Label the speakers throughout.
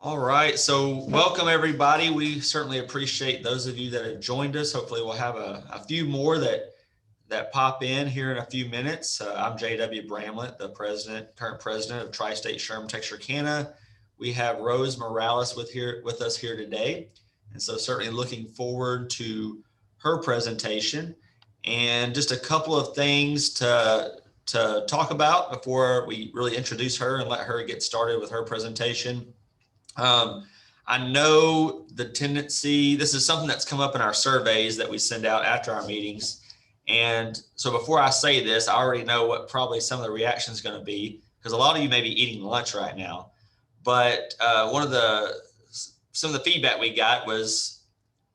Speaker 1: All right, so welcome everybody. We certainly appreciate those of you that have joined us. Hopefully we'll have a few more that pop in here in a few minutes. I'm J.W. Bramlett, the current president of Tri-State SHRM Texarkana. We have Rose Morales with us here today. And so certainly looking forward to her presentation and just a couple of things to talk about before we really introduce her and let her get started with her presentation. I know the tendency, this is something that's come up in our surveys that we send out after our meetings. And so before I say this, I already know what probably some of the reaction is going to be, because a lot of you may be eating lunch right now. But some of the feedback we got was,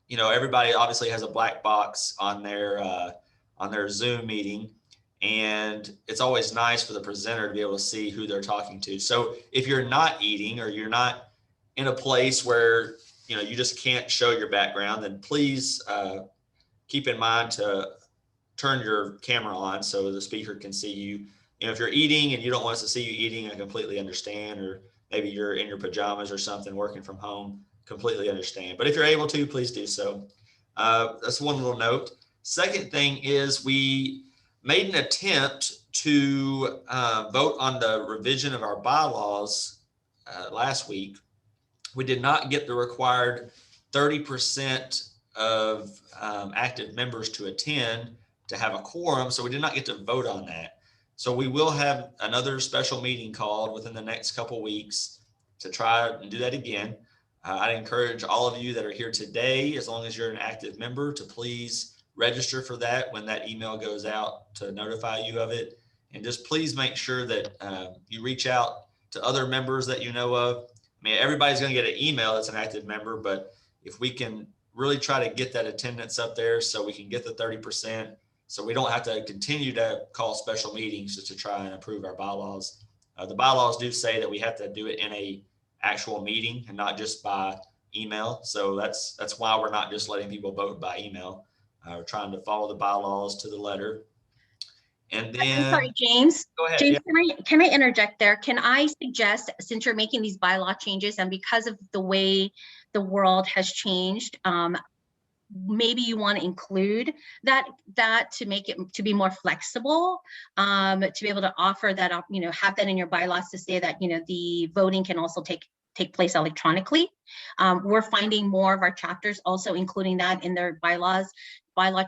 Speaker 1: everybody obviously has a black box on their Zoom meeting. And it's always nice for the presenter to be able to see who they're talking to. So if you're not eating or you're not in a place where you just can't show your background, then please keep in mind to turn your camera on so the speaker can see you. If you're eating and you don't want us to see you eating, I completely understand. Or maybe you're in your pajamas or something working from home, completely understand. But if you're able to, please do so. That's one little note. Second thing is we made an attempt to vote on the revision of our bylaws last week. We did not get the required 30% of active members to attend to have a quorum, so we did not get to vote on that. So we will have another special meeting called within the next couple weeks to try and do that again. I'd encourage all of you that are here today, as long as you're an active member, to please register for that when that email goes out to notify you of it. And just please make sure that you reach out to other members that you know of. I mean, everybody's going to get an email that's an active member, but if we can really try to get that attendance up there so we can get the 30%, so we don't have to continue to call special meetings just to try and approve our bylaws. The bylaws do say that we have to do it in a actual meeting and not just by email. So that's why we're not just letting people vote by email. We're trying to follow the bylaws to the letter. And then,
Speaker 2: I'm sorry, James.
Speaker 1: Go ahead.
Speaker 2: James, yeah. Can I interject there? Can I suggest, since you're making these bylaw changes and because of the way the world has changed, maybe you want to include that to make it to be more flexible, to be able to offer that, have that in your bylaws to say that, the voting can also take place electronically. We're finding more of our chapters also including that in their bylaw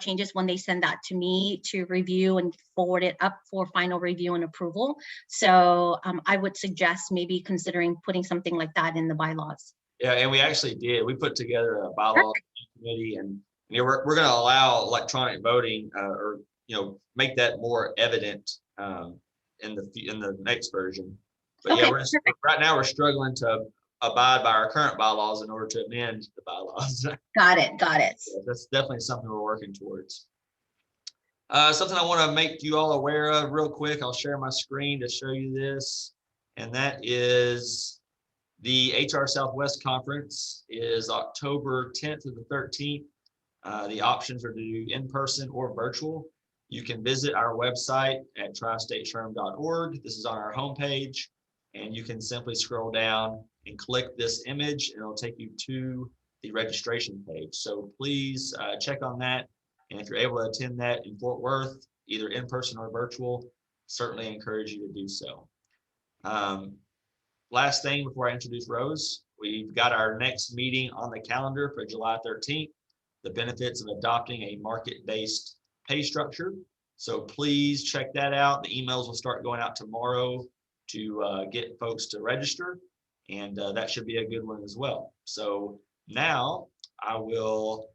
Speaker 2: changes when they send that to me to review and forward it up for final review and approval. So I would suggest maybe considering putting something like that in the bylaws.
Speaker 1: Yeah, and we actually did. We put together a bylaw committee, and we're going to allow electronic voting, or make that more evident in the next version. But okay, yeah, right now we're struggling to abide by our current bylaws in order to amend the bylaws.
Speaker 2: Got it.
Speaker 1: Yeah, that's definitely something we're working towards. Something I want to make you all aware of real quick. I'll share my screen to show you this, and that is the HR Southwest Conference is October 10th to the 13th. The options are to do in person or virtual. You can visit our website at tristateshrm.org. This is on our homepage, and you can simply scroll down and click this image, and it'll take you to the registration page. So please check on that. And if you're able to attend that in Fort Worth, either in person or virtual, certainly encourage you to do so. Last thing before I introduce Rose, we've got our next meeting on the calendar for July 13th, the benefits of adopting a market-based pay structure. So please check that out. The emails will start going out tomorrow to get folks to register, and that should be a good one as well. So now I will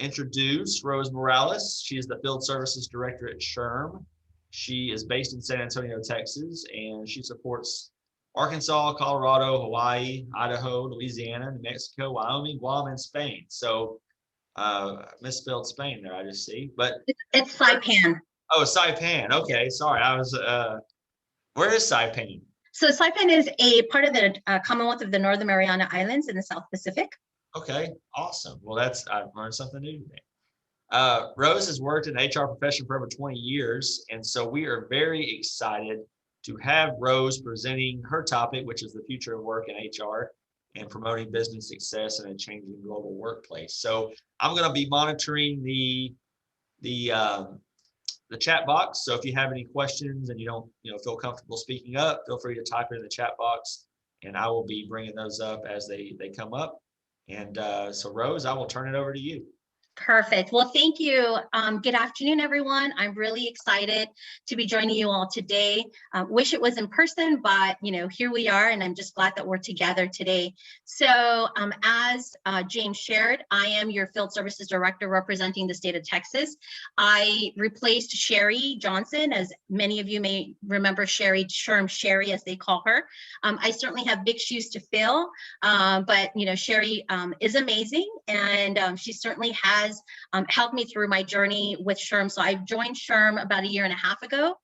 Speaker 1: introduce Rose Morales. She is the Field Services Director at SHRM. She is based in San Antonio, Texas, and she supports Arkansas, Colorado, Hawaii, Idaho, Louisiana, New Mexico, Wyoming, Guam, and Spain. So misspelled Spain there, I just see. But
Speaker 2: it's Saipan.
Speaker 1: Oh, Saipan. Okay, sorry. I was where is Saipan?
Speaker 2: So Saipan is a part of the Commonwealth of the Northern Mariana Islands in the South Pacific.
Speaker 1: Okay, awesome. Well, I've learned something new today. Rose has worked in the HR profession for over 20 years, and so we are very excited to have Rose presenting her topic, which is the future of work in HR. and promoting business success in a changing global workplace. So I'm going to be monitoring the chat box. So if you have any questions and you don't feel comfortable speaking up, feel free to type it in the chat box, and I will be bringing those up as they come up. And so Rose, I will turn it over to you.
Speaker 2: Perfect. Well, thank you. Good afternoon, everyone. I'm really excited to be joining you all today. Wish it was in person, but here we are, and I'm just glad that we're together today. So as James shared, I am your Field Services Director representing the state of Texas. I replaced Sherry Johnson, as many of you may remember Sherry, SHRM Sherry, as they call her. I certainly have big shoes to fill, but Sherry is amazing, and she certainly has helped me through my journey with SHRM. So I joined SHRM about 1.5 years ago,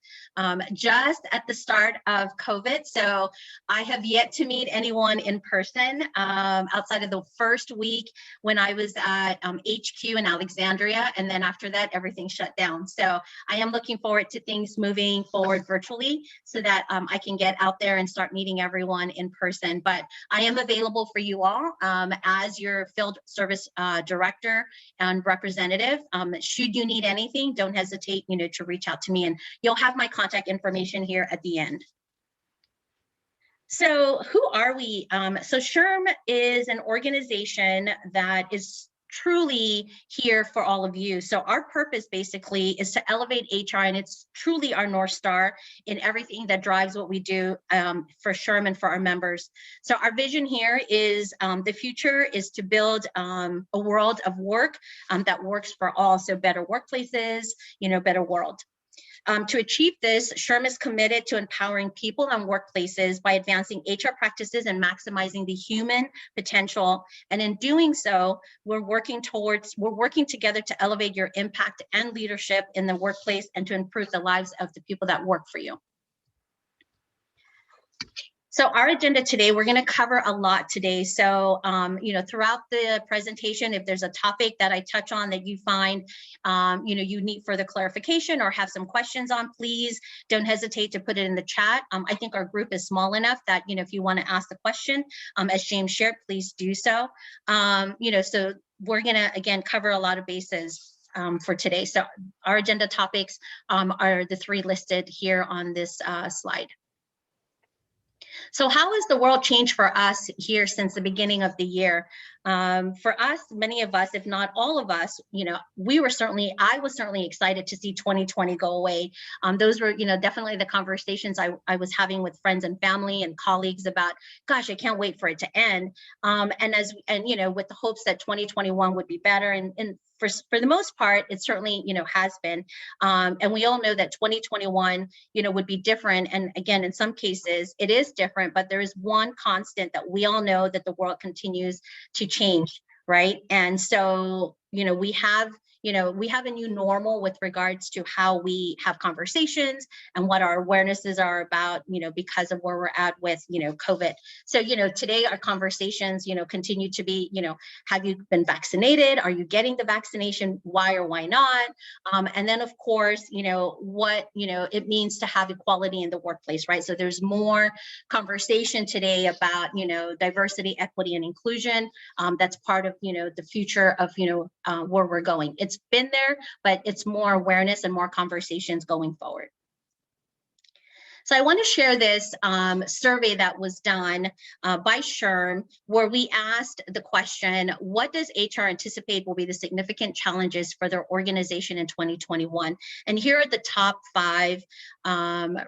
Speaker 2: just at the start of COVID. So I have yet to meet anyone in person outside of the first week when I was at HQ in Alexandria. And then after that, everything shut down. So I am looking forward to things moving forward virtually so that I can get out there and start meeting everyone in person. But I am available for you all as your field service director and representative. Should you need anything, don't hesitate, to reach out to me, and you'll have my contact information here at the end. So who are we? So SHRM is an organization that is truly here for all of you. So our purpose basically is to elevate HR, and it's truly our North Star in everything that drives what we do for SHRM and for our members. So our vision here is the future is to build a world of work that works for all. So better workplaces, better world. To achieve this, SHRM is committed to empowering people and workplaces by advancing HR practices and maximizing the human potential. And in doing so, we're working together to elevate your impact and leadership in the workplace and to improve the lives of the people that work for you. So our agenda today, we're going to cover a lot today. So, throughout the presentation, if there's a topic that I touch on that you find, you need further clarification or have some questions on, please don't hesitate to put it in the chat. I think our group is small enough that, if you want to ask the question, as James shared, please do so. So we're going to, again, cover a lot of bases for today. So our agenda topics are the 3 listed here on this slide. So how has the world changed for us here since the beginning of the year? For us, many of us, if not all of us, I was certainly excited to see 2020 go away. Those were, definitely the conversations I was having with friends and family and colleagues about, gosh, I can't wait for it to end. And with the hopes that 2021 would be better. And for the most part, it certainly, has been. And we all know that 2021, would be different. And again, in some cases, it is different, but there is one constant that we all know, that the world continues to change, right? And so, we have a new normal with regards to how we have conversations and what our awarenesses are about, because of where we're at with, COVID. So, today our conversations, continue to be, have you been vaccinated? Are you getting the vaccination? Why or why not? And then, of course, what, it means to have equality in the workplace, right? So there's more conversation today about, diversity, equity, and inclusion. That's part of, the future of, where we're going. It's been there, but it's more awareness and more conversations going forward. So I want to share this survey that was done by SHRM, where we asked the question, what does HR anticipate will be the significant challenges for their organization in 2021? And here are the top 5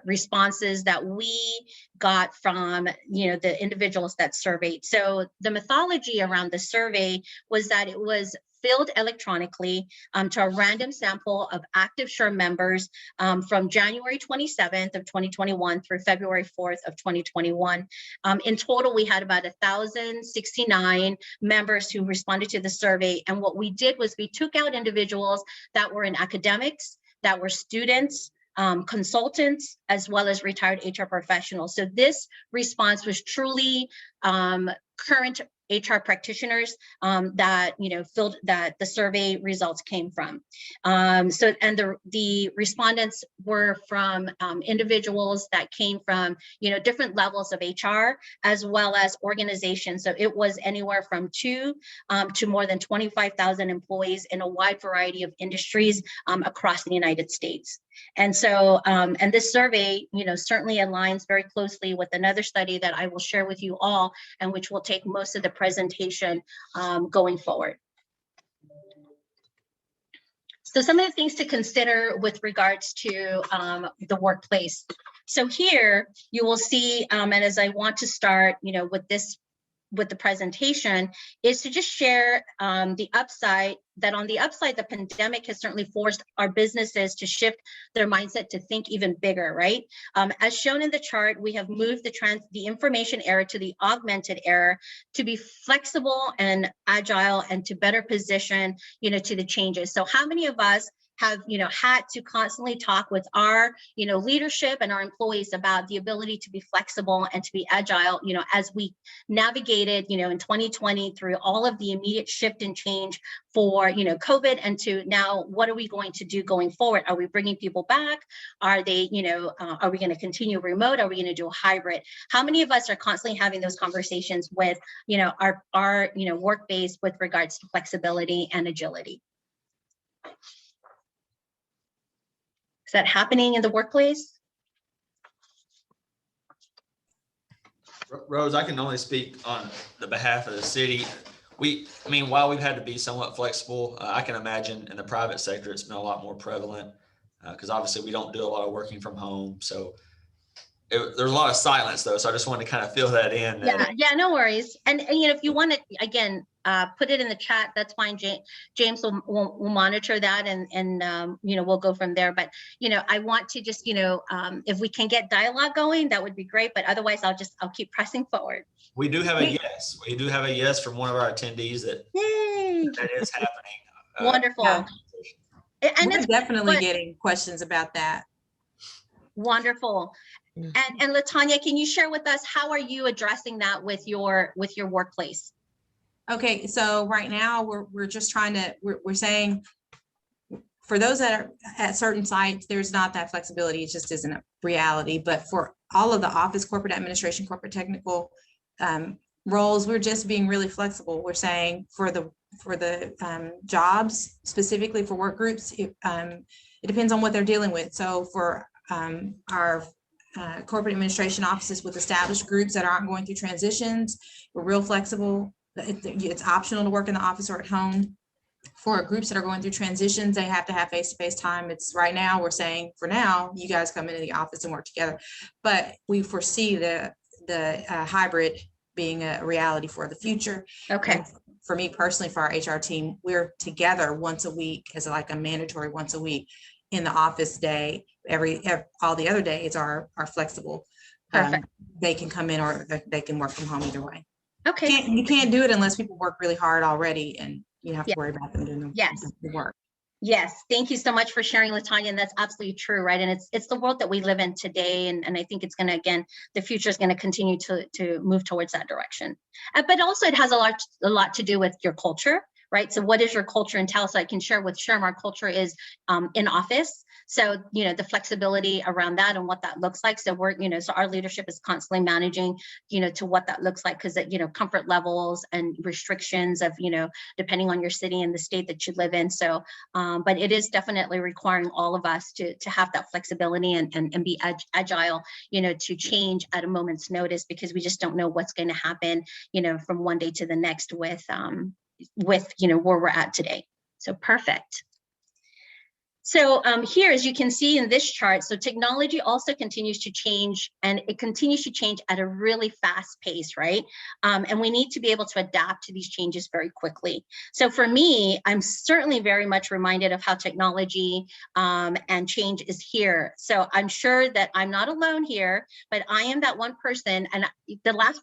Speaker 2: responses that we got from, the individuals that surveyed. So the methodology around the survey was that it was filled electronically to a random sample of active SHRM members from January 27th of 2021 through February 4th of 2021. In total, we had about 1,069 members who responded to the survey. And what we did was we took out individuals that were in academics, that were students, consultants, as well as retired HR professionals. So this response was truly current HR practitioners that filled that the survey results came from. So and the respondents were from individuals that came from different levels of HR as well as organizations. So it was anywhere from 2 to more than 25,000 employees in a wide variety of industries across the United States. And so, and this survey, certainly aligns very closely with another study that I will share with you all, and which will take most of the presentation going forward. So some of the things to consider with regards to the workplace. So here you will see, and as I want to start, with the presentation, is to just share the upside, that on the upside, the pandemic has certainly forced our businesses to shift their mindset to think even bigger, right? As shown in the chart, we have moved the information era to the augmented era to be flexible and agile and to better position, to the changes. So how many of us have had to constantly talk with our leadership and our employees about the ability to be flexible and to be agile as we navigated in 2020 through all of the immediate shift and change for COVID, and to now what are we going to do going forward? Are we bringing people back? Are they are we going to continue remote? Are we going to do a hybrid? How many of us are constantly having those conversations with our work base with regards to flexibility and agility? Is that happening in the workplace?
Speaker 1: Rose, I can only speak on the behalf of the city. While we've had to be somewhat flexible, I can imagine in the private sector, it's been a lot more prevalent because obviously we don't do a lot of working from home. So there's a lot of silence though. So I just wanted to kind of fill that in.
Speaker 2: Yeah, no worries. And if you want to, again, put it in the chat, that's fine. James will monitor that and we'll go from there. But, I want to just, if we can get dialogue going, that would be great. But otherwise, I'll keep pressing forward.
Speaker 1: We do have a yes. We do have a yes from one of our attendees that is happening.
Speaker 2: Wonderful.
Speaker 3: Yeah.
Speaker 2: And
Speaker 3: we're definitely getting questions about that.
Speaker 2: Wonderful. And Latanya, can you share with us, how are you addressing that with your workplace?
Speaker 3: Okay, so right now we're just trying to, we're saying for those that are at certain sites, there's not that flexibility. It just isn't a reality. But for all of the office, corporate administration, corporate technical roles, we're just being really flexible. We're saying for the jobs, specifically for work groups, it depends on what they're dealing with. So for our corporate administration offices with established groups that aren't going through transitions, we're real flexible. It's optional to work in the office or at home. For groups that are going through transitions, they have to have face-to-face time. It's right now, we're saying for now, you guys come into the office and work together. But we foresee the hybrid being a reality for the future.
Speaker 2: Okay.
Speaker 3: And for me personally, for our HR team, we're together once a week as like a mandatory once a week in the office day. All the other days are flexible.
Speaker 2: Perfect.
Speaker 3: They can come in or they can work from home either way.
Speaker 2: Okay.
Speaker 3: You can't do it unless people work really hard already and you have to worry about them doing the work.
Speaker 2: Yes, thank you so much for sharing, Latanya, and that's absolutely true, right? And it's the world that we live in today, and I think it's going to, again, the future is going to continue to move towards that direction. But also it has a lot to do with your culture, right? So what is your culture entail? So I can share with SHRM, our culture is in office. So, the flexibility around that and what that looks like. So we're, so our leadership is constantly managing, to what that looks like, because, comfort levels and restrictions of, depending on your city and the state that you live in. So, but it is definitely requiring all of us to have that flexibility and be agile, to change at a moment's notice, because we just don't know what's going to happen, from one day to the next with where we're at today. So perfect. So here, as you can see in this chart, so technology also continues to change, and it continues to change at a really fast pace, right? And we need to be able to adapt to these changes very quickly. So for me, I'm certainly very much reminded of how technology and change is here. So I'm sure that I'm not alone here, but I am that one person. And the last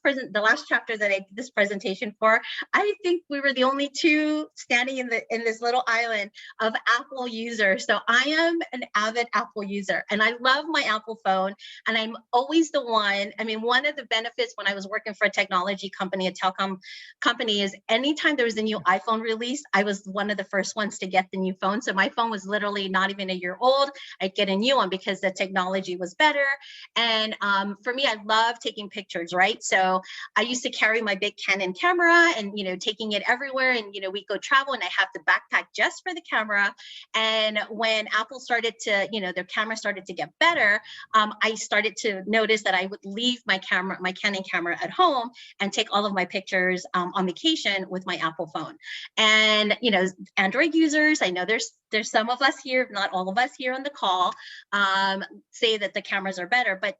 Speaker 2: chapter that I did this presentation for, I think we were the only two standing in this little island of Apple users. So I am an avid Apple user and I love my Apple phone, and I'm always the one. I mean, one of the benefits when I was working for a technology company, a telecom company, is anytime there was a new iPhone release, I was one of the first ones to get the new phone. So my phone was literally not even a year old. I'd get a new one because the technology was better. And for me, I love taking pictures, right? So I used to carry my big Canon camera and, taking it everywhere. And, we go travel and I have the backpack just for the camera. And when Apple started to, their camera started to get better, I started to notice that I would leave my Canon camera at home and take all of my pictures on vacation with my Apple phone. And, Android users, I know there's some of us here, not all of us here on the call, say that the cameras are better, but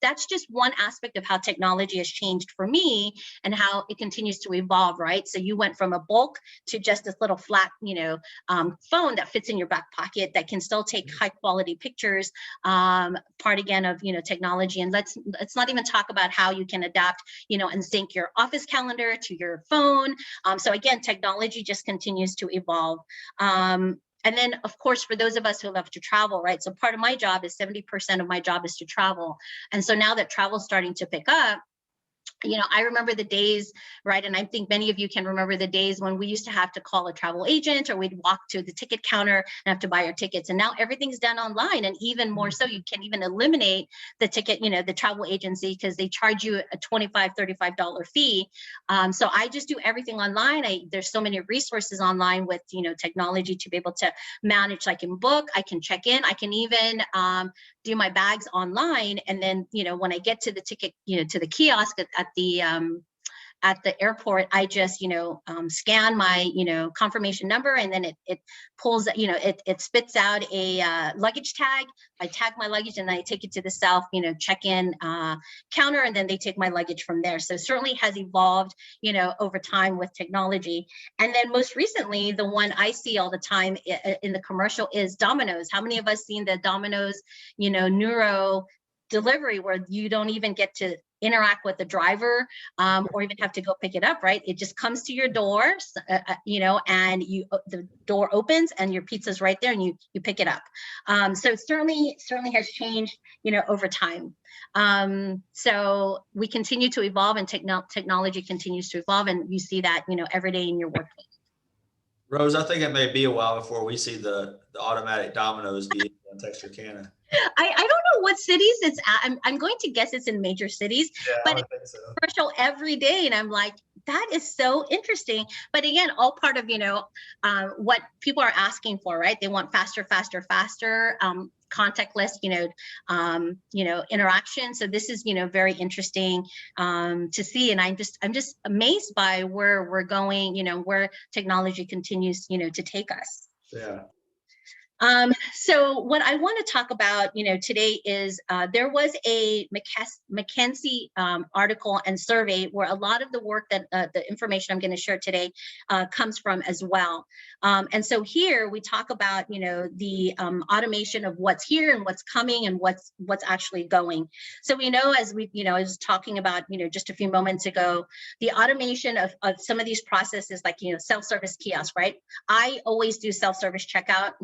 Speaker 2: that's just one aspect of how technology has changed for me and how it continues to evolve, right? So you went from a bulk to just this little flat, phone that fits in your back pocket that can still take high quality pictures, part again of, technology. And let's not even talk about how you can adapt, and sync your office calendar to your phone. So again, technology just continues to evolve. And then, of course, for those of us who love to travel, right? So part of my job is 70% of my job is to travel. And so now that travel is starting to pick up, I remember the days, right? And I think many of you can remember the days when we used to have to call a travel agent, or we'd walk to the ticket counter and have to buy our tickets. And now everything's done online. And even more so, you can even eliminate the ticket, the travel agency, because they charge you a $25, $35 fee. So I just do everything online. There's so many resources online with, technology to be able to manage. I can book, I can check in, I can even do my bags online. And then, when I get to the ticket, to the kiosk at the airport, I just, scan my, confirmation number, and then it pulls, it spits out a luggage tag. I tag my luggage and then I take it to the self, check-in counter, and then they take my luggage from there. So certainly has evolved, over time with technology. And then most recently, the one I see all the time in the commercial is Domino's. How many of us seen the Domino's, Neuro delivery, where you don't even get to interact with the driver or even have to go pick it up, right? It just comes to your door, and the door opens and your pizza's right there and you pick it up. So it certainly has changed, over time. So we continue to evolve, and technology continues to evolve, and you see that, every day in your workplace.
Speaker 1: Rose, I think it may be a while before we see the automatic Dominoes be on Texarkana.
Speaker 2: I don't know what cities it's at. I'm going to guess it's in major cities, but it's
Speaker 1: think so.
Speaker 2: commercial every day. And I'm like, that is so interesting. But again, all part of, what people are asking for, right? They want faster, contactless, interaction. So this is, very interesting to see. And I'm just amazed by where we're going, where technology continues, to take us.
Speaker 1: Yeah.
Speaker 2: So what I want to talk about, today is there was a McKinsey article and survey where a lot of the work that the information I'm going to share today comes from as well. And so here we talk about, the automation of what's here and what's coming and what's actually going. So we know, as we, I was talking about, just a few moments ago, the automation of some of these processes, like, self-service kiosks, right? I always do self-service checkout,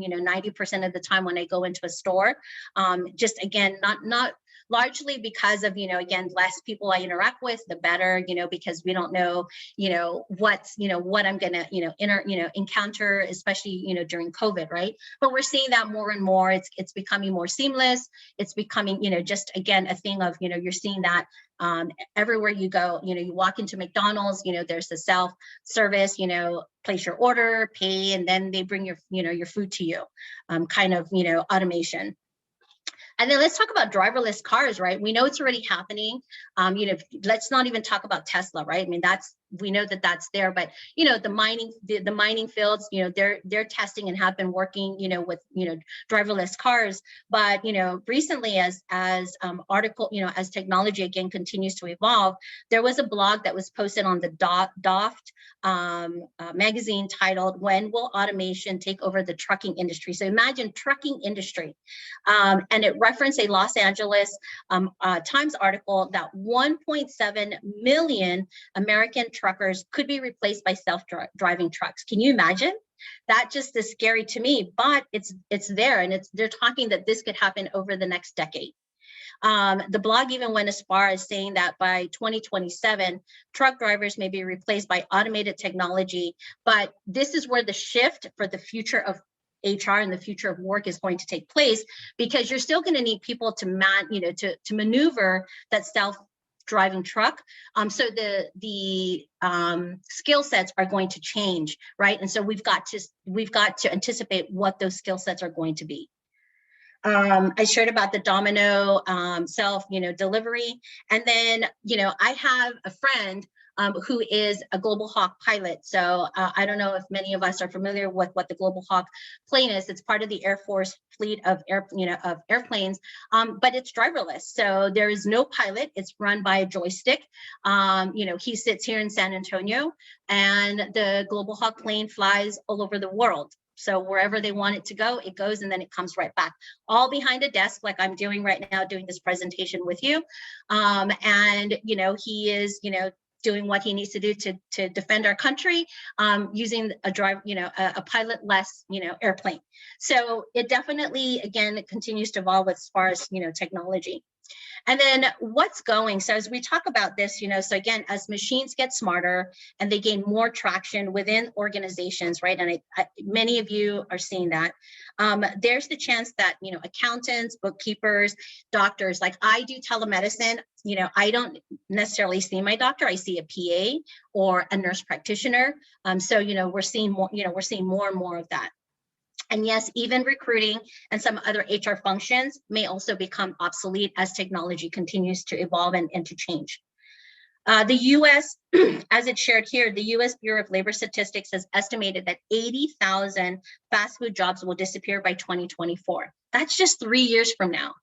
Speaker 2: 90% of the time when I go into a store. Just again, not largely because of, again, less people I interact with, the better, because we don't know, what I'm gonna, encounter, especially, during COVID, right? But we're seeing that more and more. It's becoming more seamless. It's becoming, just again, a thing of, you're seeing that everywhere you go. You walk into McDonald's, there's the self-service, place your order, pay, and then they bring your, your food to you, kind of, automation. And then let's talk about driverless cars, right? We know it's already happening. Let's not even talk about Tesla, right? I mean, we know that that's there, but the mining fields, they're testing and have been working, with driverless cars. But recently, as as technology again continues to evolve, there was a blog that was posted on the Doft magazine titled "When Will Automation Take Over the Trucking Industry?" So imagine trucking industry, and it referenced a Los Angeles Times article that 1.7 million American truckers could be replaced by self-driving trucks. Can you imagine? That just is scary to me, but it's there, and they're talking that this could happen over the next decade. The blog even went as far as saying that by 2027, truck drivers may be replaced by automated technology. But this is where the shift for the future of HR and the future of work is going to take place, because you're still going to need people to to maneuver that self-driving truck. So the skill sets are going to change, right? And so we've got to anticipate what those skill sets are going to be. I shared about the Domino self, delivery. And then, I have a friend who is a Global Hawk pilot. So I don't know if many of us are familiar with what the Global Hawk plane is. It's part of the Air Force fleet of airplanes, but it's driverless. So there is no pilot. It's run by a joystick. He sits here in San Antonio, and the Global Hawk plane flies all over the world. So wherever they want it to go, it goes, and then it comes right back, all behind a desk, like I'm doing right now, doing this presentation with you. And, he is, doing what he needs to do to defend our country, using a pilot-less, airplane. So it definitely, again, it continues to evolve as far as, technology. And then what's going, so as we talk about this, so again, as machines get smarter and they gain more traction within organizations, right? And many of you are seeing that. There's the chance that, accountants, bookkeepers, doctors, like I do telemedicine, I don't necessarily see my doctor. I see a PA or a nurse practitioner. So, we're seeing more, more and more of that. And yes, even recruiting and some other HR functions may also become obsolete as technology continues to evolve and to change. The US, as it's shared here, the US Bureau of Labor Statistics has estimated that 80,000 fast food jobs will disappear by 2024. That's just 3 years from now.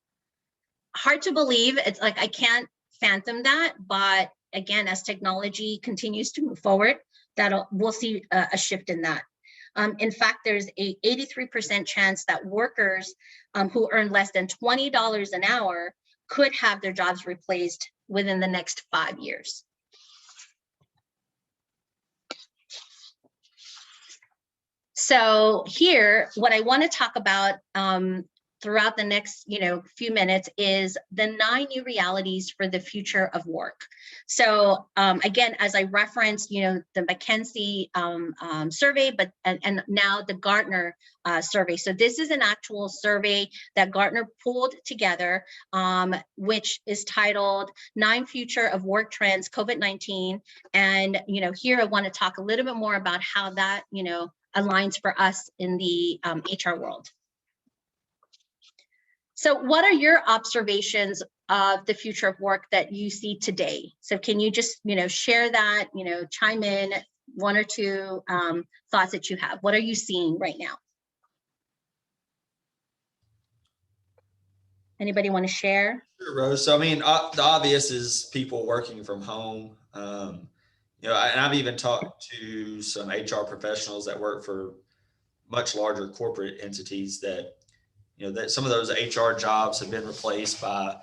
Speaker 2: Hard to believe. It's like, I can't fathom that. But again, as technology continues to move forward, we'll see a shift in that. In fact, there's a 83% chance that workers who earn less than $20 an hour could have their jobs replaced within the next 5 years. So here, what I want to talk about throughout the next few minutes is the 9 new realities for the future of work. So again, as I referenced, the McKinsey survey, and now the Gartner survey. So this is an actual survey that Gartner pulled together, which is titled 9 Future of Work Trends, COVID-19. And here I want to talk a little bit more about how that aligns for us in the HR world. So what are your observations of the future of work that you see today? So can you just, share that, chime in 1 or 2 thoughts that you have? What are you seeing right now? Anybody want to share?
Speaker 1: Sure, Rose. So, I mean, the obvious is people working from home. And I've even talked to some HR professionals that work for much larger corporate entities that, that some of those HR jobs have been replaced by,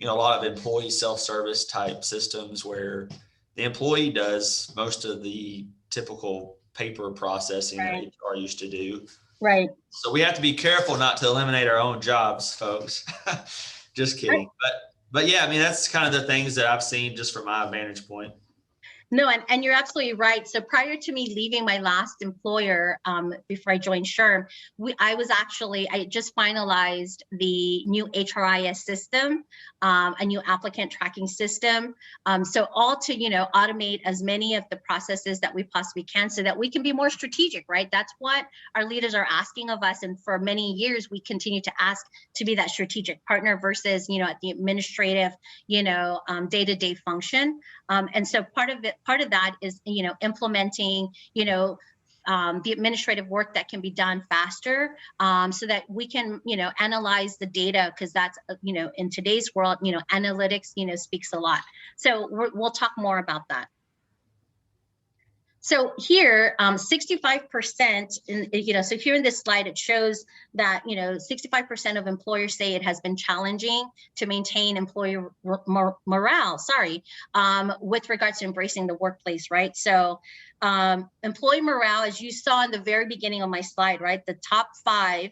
Speaker 1: a lot of employee self-service type systems where the employee does most of the typical paper processing that HR used to do.
Speaker 2: Right.
Speaker 1: So we have to be careful not to eliminate our own jobs, folks. Just kidding. But yeah, I mean, that's kind of the things that I've seen just from my vantage point.
Speaker 2: No, and you're absolutely right. So prior to me leaving my last employer, before I joined SHRM, I just finalized the new HRIS system, a new applicant tracking system. So all to, automate as many of the processes that we possibly can so that we can be more strategic, right? That's what our leaders are asking of us. And for many years, we continue to ask to be that strategic partner versus, at the administrative, day-to-day function. And so part of that is, implementing, the administrative work that can be done faster, so that we can, analyze the data, because that's, in today's world, analytics, speaks a lot. So we'll talk more about that. So here, 65%, so here in this slide, it shows that, 65% of employers say it has been challenging to maintain employee morale, with regards to embracing the workplace, right? So employee morale, as you saw in the very beginning of my slide, right? The top 5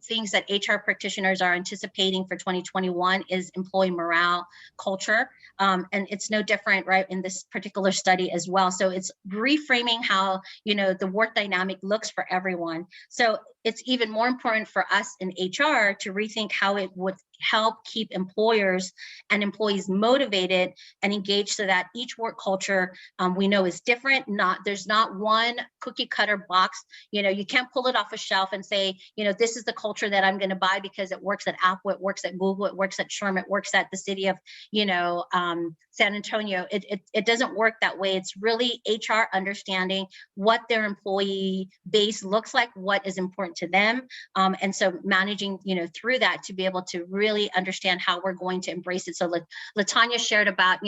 Speaker 2: things that HR practitioners are anticipating for 2021 is employee morale, culture, and it's no different, right, in this particular study as well. So it's reframing how, the work dynamic looks for everyone. So it's even more important for us in HR to rethink how it would help keep employers and employees motivated and engaged, so that each work culture we know is different. There's not one cookie cutter box. You can't pull it off a shelf and say, this is the culture that I'm going to buy because it works at Apple, it works at Google, it works at SHRM, it works at the city of, San Antonio. It doesn't work that way. It's really HR understanding what their employee base looks like, what is important to them, and so managing, through that to be able to really understand how we're going to embrace it. So Latanya shared about,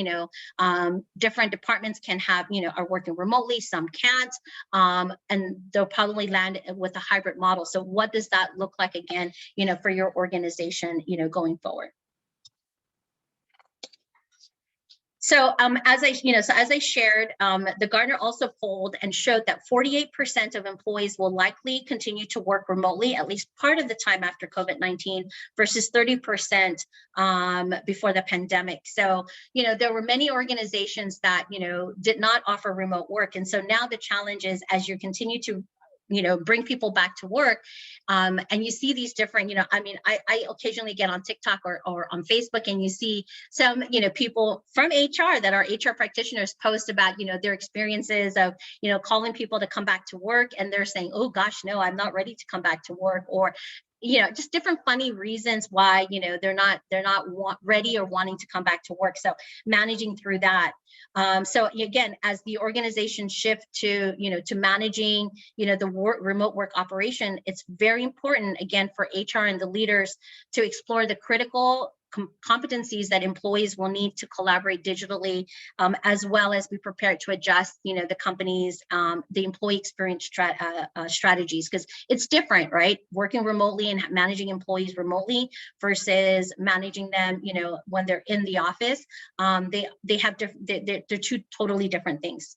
Speaker 2: different departments can have, are working remotely, some can't, and they'll probably land with a hybrid model. So what does that look like again, for your organization, going forward? So as I shared, the Gartner also polled and showed that 48% of employees will likely continue to work remotely at least part of the time after COVID-19 versus 30% before the pandemic. So, there were many organizations that, did not offer remote work. And so now the challenge is, as you continue to bring people back to work. And you see these different, I occasionally get on TikTok or on Facebook, and you see some, people from HR that are HR practitioners post about, their experiences of, calling people to come back to work. And they're saying, oh gosh, no, I'm not ready to come back to work. Or, just different funny reasons why, they're not ready or wanting to come back to work. So managing through that. So again, as the organization shift to, to managing, the remote work operation, it's very important, again, for HR and the leaders to explore the critical competencies that employees will need to collaborate digitally, as well as be prepared to adjust, the company's, the employee experience strategies, because it's different, right? Working remotely and managing employees remotely versus managing them, when they're in the office. They have they're 2 totally different things.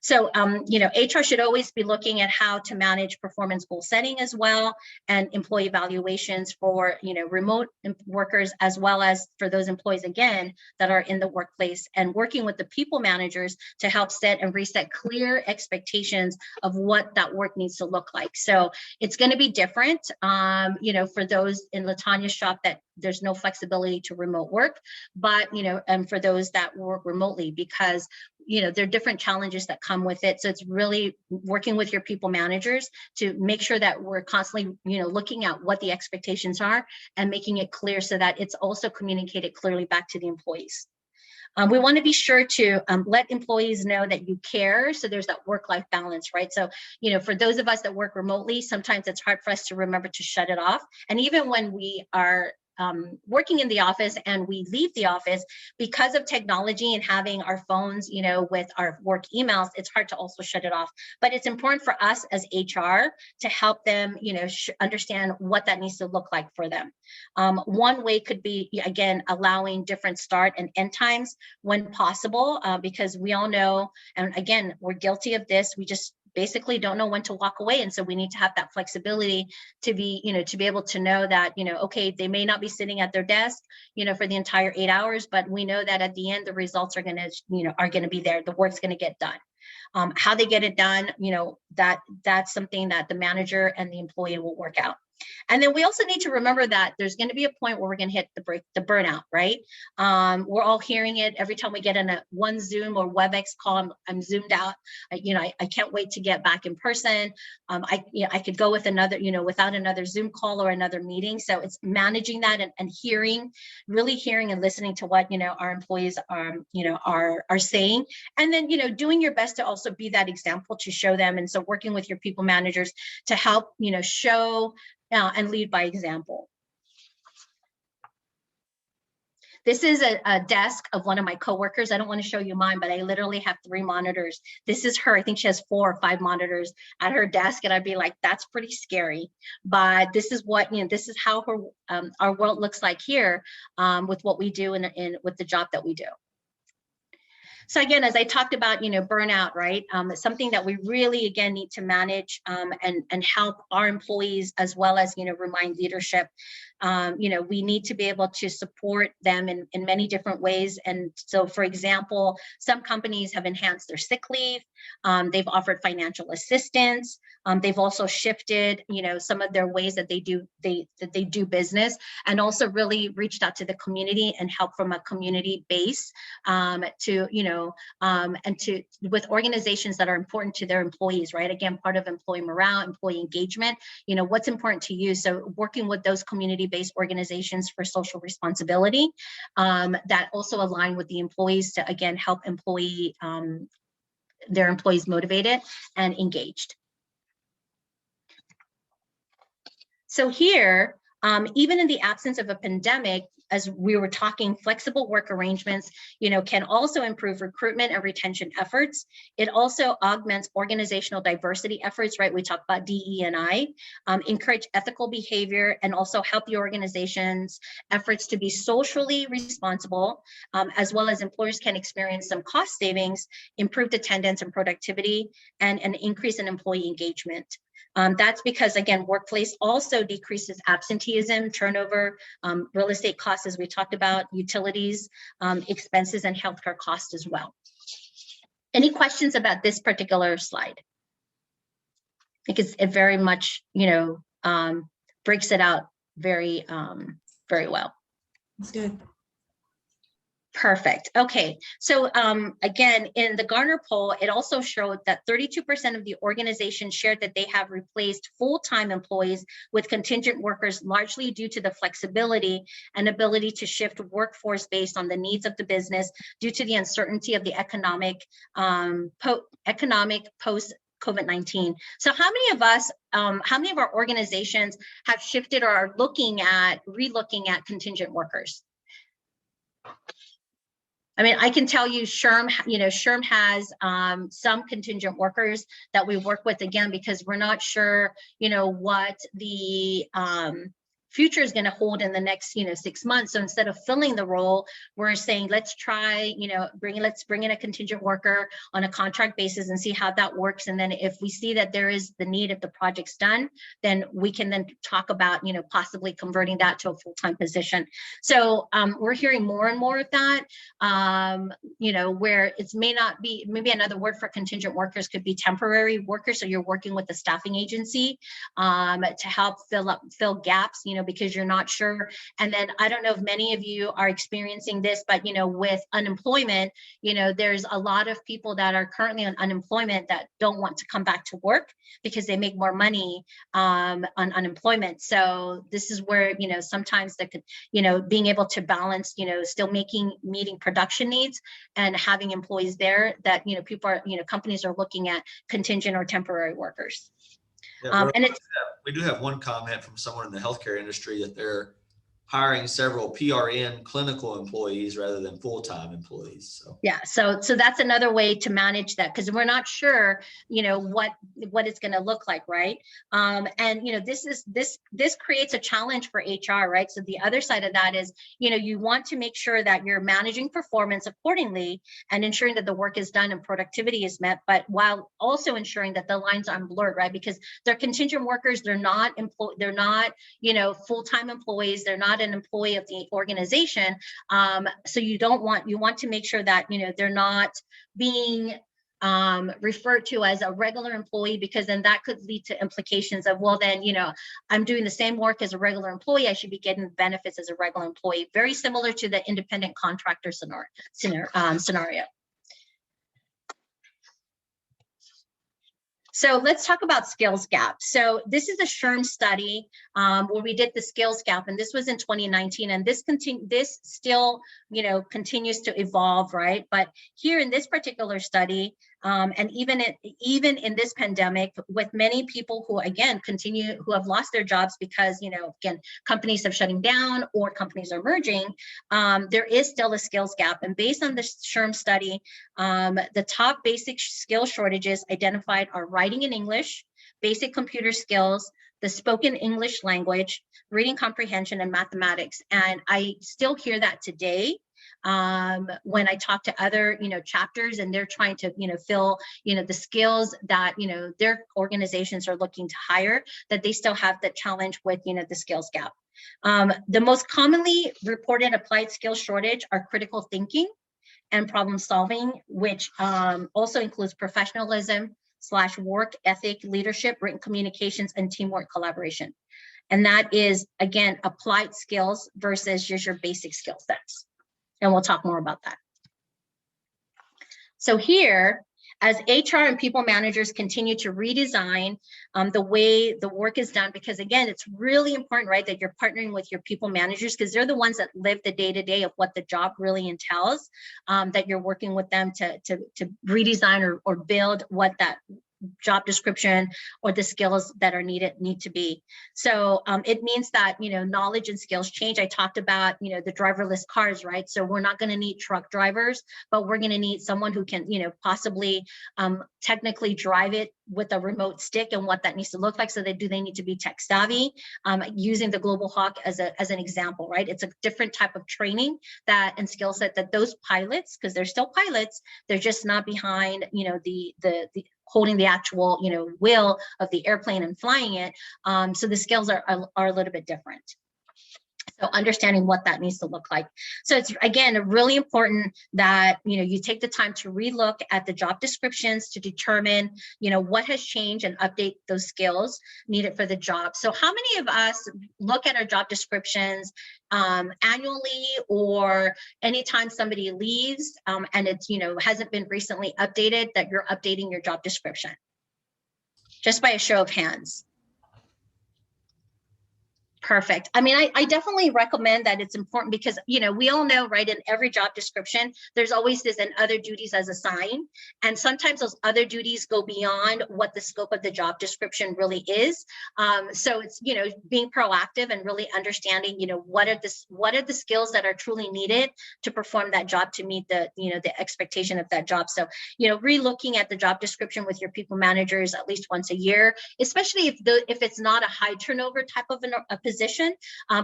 Speaker 2: So, HR should always be looking at how to manage performance goal setting as well, and employee evaluations for, remote workers, as well as for those employees, again, that are in the workplace, and working with the people managers to help set and reset clear expectations of what that work needs to look like. So it's going to be different, for those in Latanya's shop that there's no flexibility to remote work, but, and for those that work remotely, because there are different challenges that come with it. So it's really working with your people managers to make sure that we're constantly, looking at what the expectations are and making it clear so that it's also communicated clearly back to the employees. We want to be sure to let employees know that you care. So there's that work-life balance, right? So, for those of us that work remotely, sometimes it's hard for us to remember to shut it off. And even when we are working in the office and we leave the office, because of technology and having our phones, with our work emails, it's hard to also shut it off. But it's important for us as HR to help them, understand what that needs to look like for them. One way could be, again, allowing different start and end times when possible, because we all know, and again, we're guilty of this, we just basically don't know when to walk away. And so we need to have that flexibility to be, to be able to know that, okay, they may not be sitting at their desk, for the entire 8 hours, but we know that at the end, the results are going to be there. The work's going to get done. How they get it done, that's something that the manager and the employee will work out. And then we also need to remember that there's going to be a point where we're going to hit the burnout, right? We're all hearing it every time we get in one Zoom or WebEx call. I'm zoomed out. I can't wait to get back in person. I could go with another, without another Zoom call or another meeting. So it's managing that and really hearing and listening to what, our employees are saying. And then, doing your best to also be that example to show them. And so working with your people managers to help, show and lead by example. This is a desk of one of my coworkers. I don't want to show you mine, but I literally have 3 monitors. This is her. I think she has 4 or 5 monitors at her desk, and I'd be like, that's pretty scary. But this is what, this is how our world looks like here with what we do and with the job that we do. So again, as I talked about, burnout, right? It's something that we really, again, need to manage and help our employees, as well as, remind leadership. We need to be able to support them in many different ways. And so, for example, some companies have enhanced their sick leave. They've offered financial assistance. They've also shifted, some of their ways that they do business, and also really reached out to the community and help from a community base with organizations that are important to their employees, right? Again, part of employee morale, employee engagement, what's important to you. So working with those community-based organizations for social responsibility that also align with the employees to, again, help their employees motivated and engaged. So here, even in the absence of a pandemic, as we were talking, flexible work arrangements, can also improve recruitment and retention efforts. It also augments organizational diversity efforts, right? We talk about DE&I, encourage ethical behavior, and also help the organization's efforts to be socially responsible, as well as employers can experience some cost savings, improved attendance and productivity, and an increase in employee engagement. That's because, again, workplace also decreases absenteeism, turnover, real estate costs, as we talked about, utilities, expenses, and healthcare costs as well. Any questions about this particular slide? Because it very much, breaks it out very, very well.
Speaker 3: That's good.
Speaker 2: Perfect. Okay. So again, in the Gartner poll, it also showed that 32% of the organization shared that they have replaced full-time employees with contingent workers, largely due to the flexibility and ability to shift workforce based on the needs of the business due to the uncertainty of the economic post COVID-19. So how many of us, how many of our organizations have shifted or are relooking at contingent workers? I mean, I can tell you SHRM, SHRM has some contingent workers that we work with, again, because we're not sure, what the future is going to hold in the next 6 months. So instead of filling the role, we're saying let's try let's bring in a contingent worker on a contract basis and see how that works. And then if we see that there is the need, if the project's done, then we can then talk about possibly converting that to a full-time position. So we're hearing more and more of that, where it may not be, maybe another word for contingent workers could be temporary workers. So you're working with the staffing agency to help fill gaps, because you're not sure. And then I don't know if many of you are experiencing this, but with unemployment, there's a lot of people that are currently on unemployment that don't want to come back to work because they make more money on unemployment. So this is where sometimes that could being able to balance still meeting production needs and having employees there that people are companies are looking at contingent or temporary workers.
Speaker 1: Yeah, and we do have one comment from someone in the healthcare industry that they're hiring several PRN clinical employees rather than full-time employees. So
Speaker 2: yeah, so that's another way to manage that, because we're not sure, what it's going to look like, right? And this creates a challenge for HR, right? So the other side of that is, you want to make sure that you're managing performance accordingly and ensuring that the work is done and productivity is met, but while also ensuring that the lines aren't blurred, right? Because they're contingent workers, they're not full-time employees, they're not an employee of the organization. So you want to make sure that they're not being referred to as a regular employee, because then that could lead to implications of, well, then I'm doing the same work as a regular employee, I should be getting benefits as a regular employee. Very similar to the independent contractor scenario. So let's talk about skills gap. So this is a SHRM study where we did the skills gap, and this was in 2019, and this still continues to evolve, right? But here in this particular study, And even in this pandemic, with many people who, again, who have lost their jobs because, again, companies have shutting down or companies are merging, there is still a skills gap. And based on the SHRM study, the top basic skill shortages identified are writing in English, basic computer skills, the spoken English language, reading comprehension, and mathematics. And I still hear that today when I talk to other, chapters, and they're trying to, fill, the skills that, their organizations are looking to hire, that they still have the challenge with, the skills gap. The most commonly reported applied skill shortage are critical thinking and problem solving, which also includes professionalism / work ethic, leadership, written communications, and teamwork collaboration. And that is, again, applied skills versus just your basic skill sets. And we'll talk more about that. So here, as HR and people managers continue to redesign the way the work is done, because again, it's really important, right, that you're partnering with your people managers, because they're the ones that live the day-to-day of what the job really entails, that you're working with them to redesign or build what that job description or the skills that are needed need to be. So it means that, knowledge and skills change. I talked about, the driverless cars, right? So we're not going to need truck drivers, but we're going to need someone who can, possibly technically drive it with a remote stick and what that needs to look like. So they need to be tech savvy, using the Global Hawk as an example, right? It's a different type of training and skill set that those pilots, because they're still pilots, they're just not behind, the holding the actual, wheel of the airplane and flying it. So the skills are a little bit different. So understanding what that needs to look like. So it's, again, really important that, you take the time to relook at the job descriptions to determine, what has changed and update those skills needed for the job. So how many of us look at our job descriptions annually, or anytime somebody leaves and it's, hasn't been recently updated, that you're updating your job description? Just by a show of hands. Perfect. I mean, I definitely recommend that. It's important because, we all know, right, in every job description, there's always this and other duties as assigned. And sometimes those other duties go beyond what the scope of the job description really is. So it's, being proactive and really understanding, what are the skills that are truly needed to perform that job, to meet the, the expectation of that job. So, relooking at the job description with your people managers at least once a year, especially if it's not a high turnover type of a position,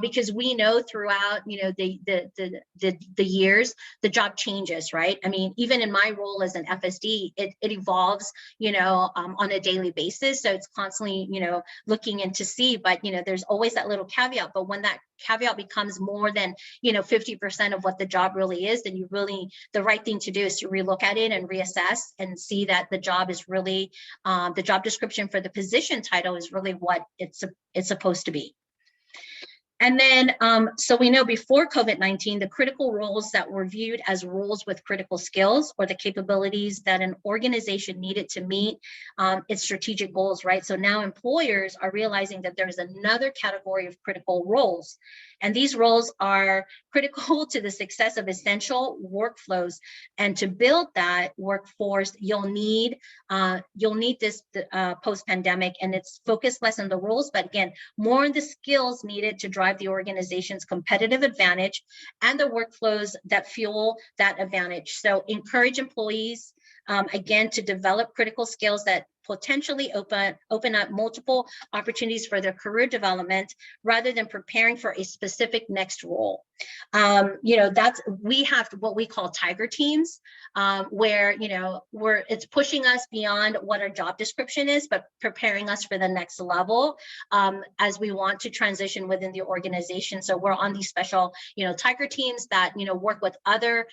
Speaker 2: because we know throughout, the years, the job changes, right? I mean, even in my role as an FSD, it evolves, on a daily basis. So it's constantly, looking in to see, but, there's always that little caveat. But when that caveat becomes more than, 50% of what the job really is, then the right thing to do is to relook at it and reassess and see that the job is really, the job description for the position title is really what it's supposed to be. And then, so we know before COVID-19, the critical roles that were viewed as roles with critical skills, or the capabilities that an organization needed to meet its strategic goals, right? So now employers are realizing that there's another category of critical roles. And these roles are critical to the success of essential workflows. And to build that workforce, you'll need this post-pandemic, and it's focused less on the roles, but again, more on the skills needed to drive the organization's competitive advantage and the workflows that fuel that advantage. So encourage employees, again, to develop critical skills that potentially open up multiple opportunities for their career development, rather than preparing for a specific next role. We have what we call tiger teams, where it's pushing us beyond what our job description is, but preparing us for the next level as we want to transition within the organization. So we're on these special tiger teams that work with other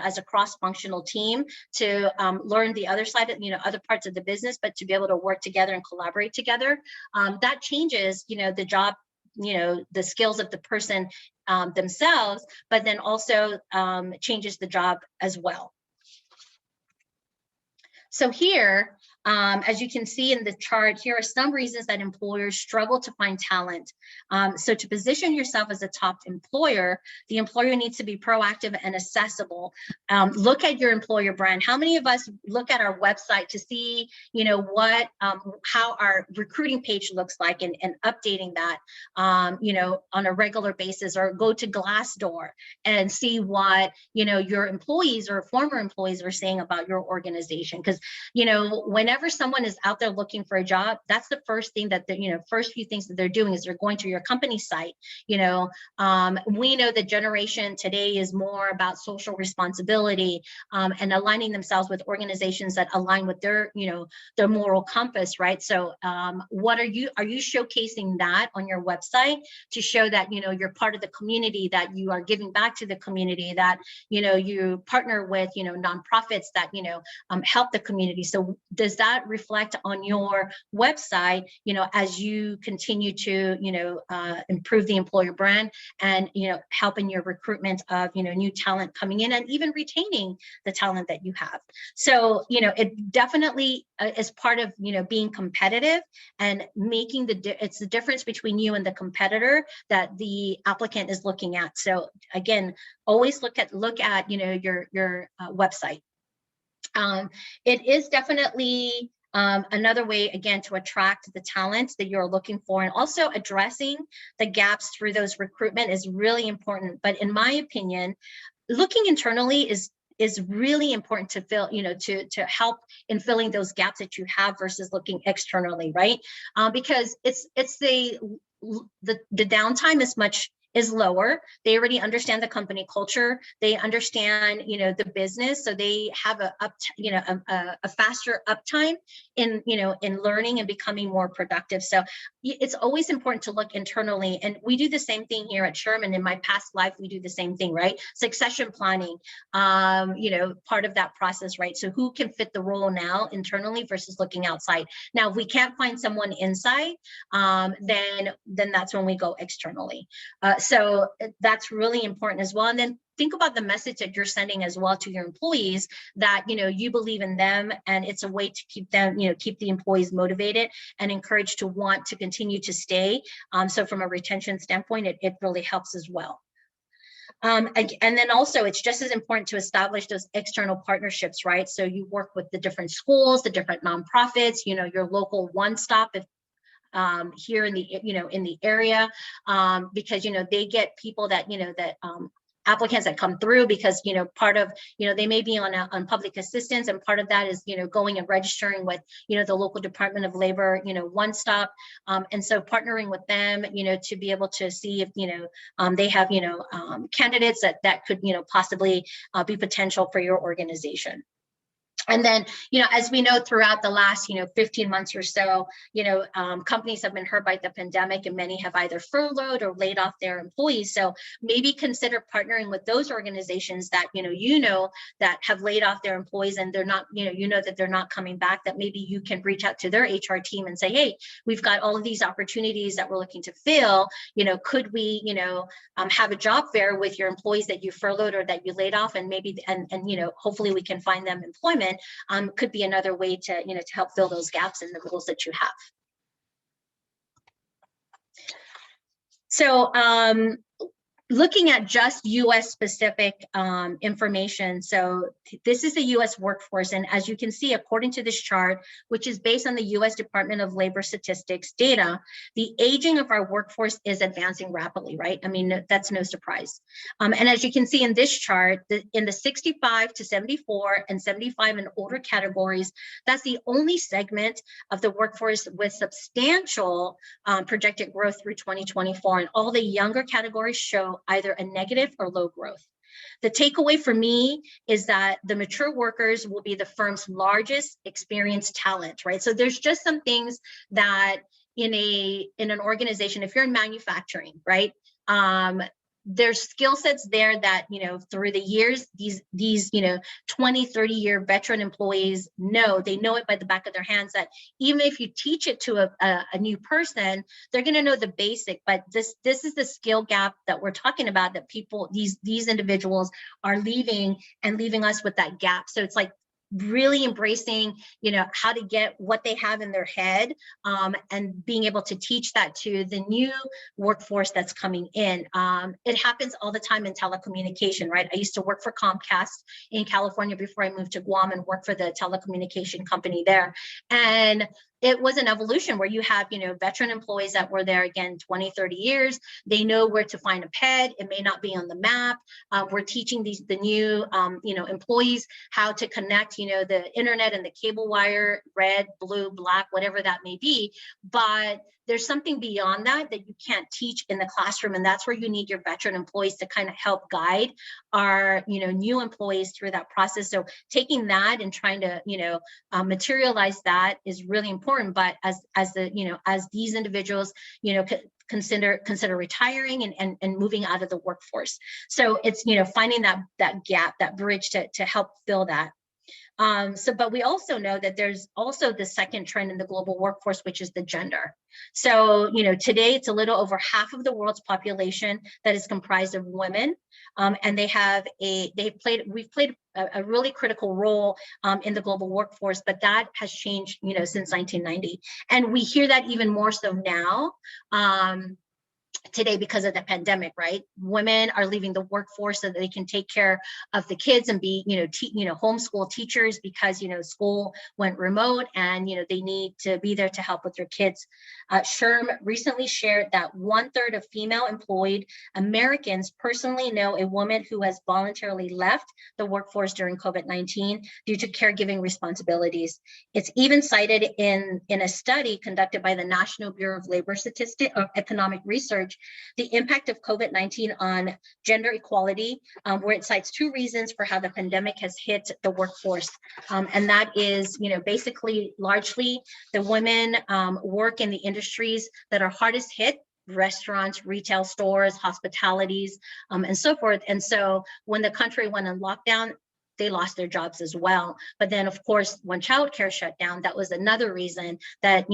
Speaker 2: as a cross-functional team to learn the other side of other parts of the business, but to be able to work together and collaborate together. That changes the job, the skills of the person themselves, but then also changes the job as well. So here, As you can see in the chart, here are some reasons that employers struggle to find talent. So to position yourself as a top employer, the employer needs to be proactive and accessible. Look at your employer brand. How many of us look at our website to see, what, how our recruiting page looks like, and updating that, on a regular basis, or go to Glassdoor and see what, your employees or former employees are saying about your organization. Because, whenever someone is out there looking for a job, that's the first thing that first few things that they're doing is they're going to your company site. We know the generation today is more about social responsibility, and aligning themselves with organizations that align with their moral compass, right? So what are you showcasing that on your website to show that you're part of the community, that you are giving back to the community, that you partner with nonprofits that help the community? So does that reflect on your website as you continue to improve the employer brand, and help in your recruitment of new talent coming in, and even retaining the talent that you have? So it definitely is part of being competitive, and making it's the difference between you and the competitor that the applicant is looking at. So again, always look at your website. It is definitely another way, again, to attract the talent that you're looking for, and also addressing the gaps through those recruitment is really important. But in my opinion, looking internally is really important to fill, to help in filling those gaps that you have, versus looking externally, right? Because it's the downtime is lower. They already understand the company culture. They understand, the business. So they have a faster uptime in learning and becoming more productive. So it's always important to look internally. And we do the same thing here at SHRM. In my past life, we do the same thing, right? Succession planning, part of that process, right? So who can fit the role now internally versus looking outside? Now, if we can't find someone inside, then that's when we go externally. So that's really important as well. And then think about the message that you're sending as well to your employees, that you believe in them, and it's a way to keep them, keep the employees motivated and encouraged to want to continue to stay. So from a retention standpoint, it really helps as well. And then also, it's just as important to establish those external partnerships, right? So you work with the different schools, the different nonprofits, your local one-stop, if here in the in the area, because they get people that applicants that come through, because part of they may be on public assistance, and part of that is going and registering with the local Department of Labor one stop, and so partnering with them to be able to see if they have candidates that could possibly be potential for your organization. And then, as we know, throughout the last, 15 months or so, companies have been hurt by the pandemic, and many have either furloughed or laid off their employees. So maybe consider partnering with those organizations that, that have laid off their employees, and they're not, that they're not coming back, that maybe you can reach out to their HR team and say, hey, we've got all of these opportunities that we're looking to fill. Could we, have a job fair with your employees that you furloughed or that you laid off, and maybe, and hopefully we can find them employment. Could be another way to, to help fill those gaps in the roles that you have. So looking at just U.S. specific information. So this is the U.S. workforce. And as you can see, according to this chart, which is based on the U.S. Department of Labor statistics data, the aging of our workforce is advancing rapidly, right? I mean, that's no surprise. And as you can see in this chart, in the 65 to 74 and 75 and older categories, that's the only segment of the workforce with substantial projected growth through 2024. And all the younger categories show either a negative or low growth. The takeaway for me is that the mature workers will be the firm's largest experienced talent, right? So there's just some things that in an organization, if you're in manufacturing, right? There's skill sets there that, through the years, these 20, 30-year veteran employees they know it by the back of their hands, that even if you teach it to a new person, they're going to know the basic. But this is the skill gap that we're talking about, that people, these individuals are leaving us with that gap. So it's like, really embracing, how to get what they have in their head, and being able to teach that to the new workforce that's coming in. It happens all the time in telecommunication, right? I used to work for Comcast in California before I moved to Guam and worked for the telecommunication company there. And it was an evolution where you have, veteran employees that were there again 20, 30 years. They know where to find a ped. It may not be on the map. We're teaching the new, employees how to connect, the internet and the cable wire, red, blue, black, whatever that may be. But there's something beyond that you can't teach in the classroom. And that's where you need your veteran employees to kind of help guide our, new employees through that process. So taking that and trying to, materialize that is really important. But as these individuals, consider retiring and moving out of the workforce. So it's, finding that gap, that bridge to help fill that. But we also know that there's also the second trend in the global workforce, which is the gender. So, today it's a little over half of the world's population that is comprised of women. And we've played a really critical role in the global workforce, but that has changed, since 1990. And we hear that even more so now. Today because of the pandemic, right? Women are leaving the workforce so that they can take care of the kids and be, homeschool teachers because, school went remote and, they need to be there to help with their kids. SHRM recently shared that 1/3 of female employed Americans personally know a woman who has voluntarily left the workforce during COVID-19 due to caregiving responsibilities. It's even cited in a study conducted by the National Bureau of Labor Statistics or Economic Research, the impact of COVID-19 on gender equality, where it cites 2 reasons for how the pandemic has hit the workforce. And that is, basically largely the women work in the industries that are hardest hit: restaurants, retail stores, hospitalities, and so forth. And so when the country went on lockdown, they lost their jobs as well. But then, of course, when childcare shut down, that was another reason that,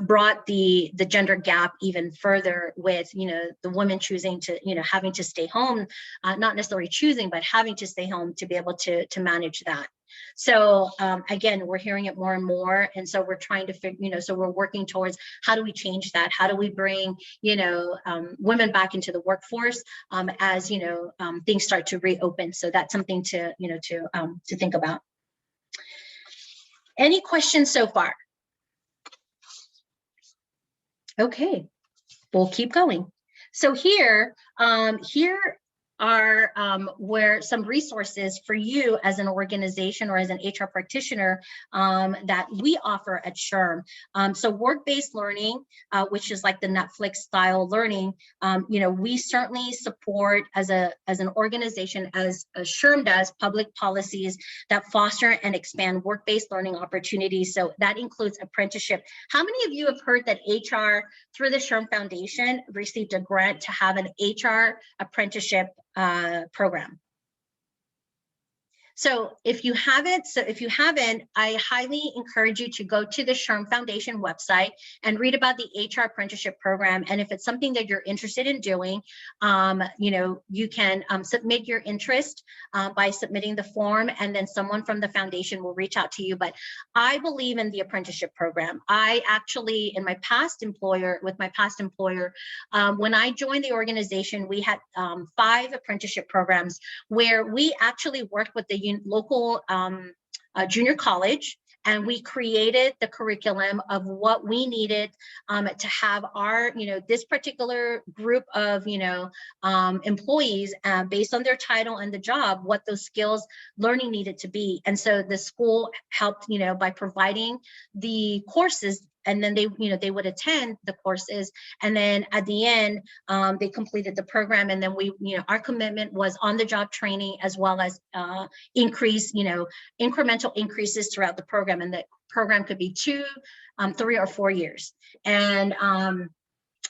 Speaker 2: brought the gender gap even further with, the women choosing to, having to stay home, not necessarily choosing, but having to stay home to be able to manage that. So again, we're hearing it more and more. And so we're trying to figure, so we're working towards how do we change that? How do we bring, women back into the workforce as, things start to reopen? So that's something to think about. Any questions so far? Okay, we'll keep going. So here are where some resources for you as an organization or as an HR practitioner that we offer at SHRM. So work-based learning, which is like the Netflix style learning, we certainly support as an organization, as SHRM does, public policies that foster and expand work-based learning opportunities. So that includes apprenticeship. How many of you have heard that HR, through the SHRM Foundation, received a grant to have an HR apprenticeship program? So if you haven't, I highly encourage you to go to the SHRM Foundation website and read about the HR apprenticeship program. And if it's something that you're interested in doing, you can submit your interest by submitting the form, and then someone from the foundation will reach out to you. But I believe in the apprenticeship program. I actually, with my past employer, when I joined the organization, we had 5 apprenticeship programs where we actually worked with the local junior college, and we created the curriculum of what we needed to have our, this particular group of, employees based on their title and the job, what those skills learning needed to be. And so the school helped, by providing the courses, and then they would attend the courses, and then at the end they completed the program. And then our commitment was on the job training, as well as incremental increases throughout the program. And the program could be 2, 3, or 4 years. And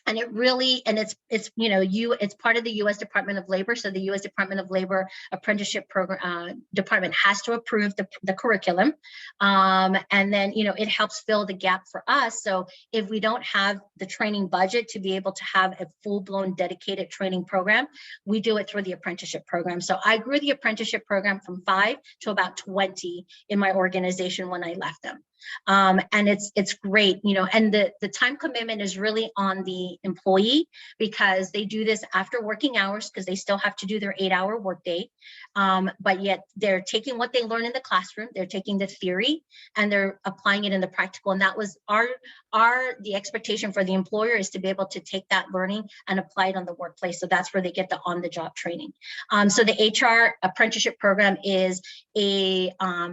Speaker 2: And it really, and it's it's part of the U.S. Department of Labor. So the U.S. Department of Labor apprenticeship program department has to approve the curriculum, and then it helps fill the gap for us. So if we don't have the training budget to be able to have a full-blown dedicated training program, we do it through the apprenticeship program. So I grew the apprenticeship program from 5 to about 20 in my organization when I left them. And it's great, and the time commitment is really on the employee, because they do this after working hours, because they still have to do their 8-hour workday. But yet they're taking what they learn in the classroom, they're taking the theory and they're applying it in the practical. And that was the expectation for the employer, is to be able to take that learning and apply it on the workplace. So that's where they get the on-the-job training. So the HR apprenticeship program is a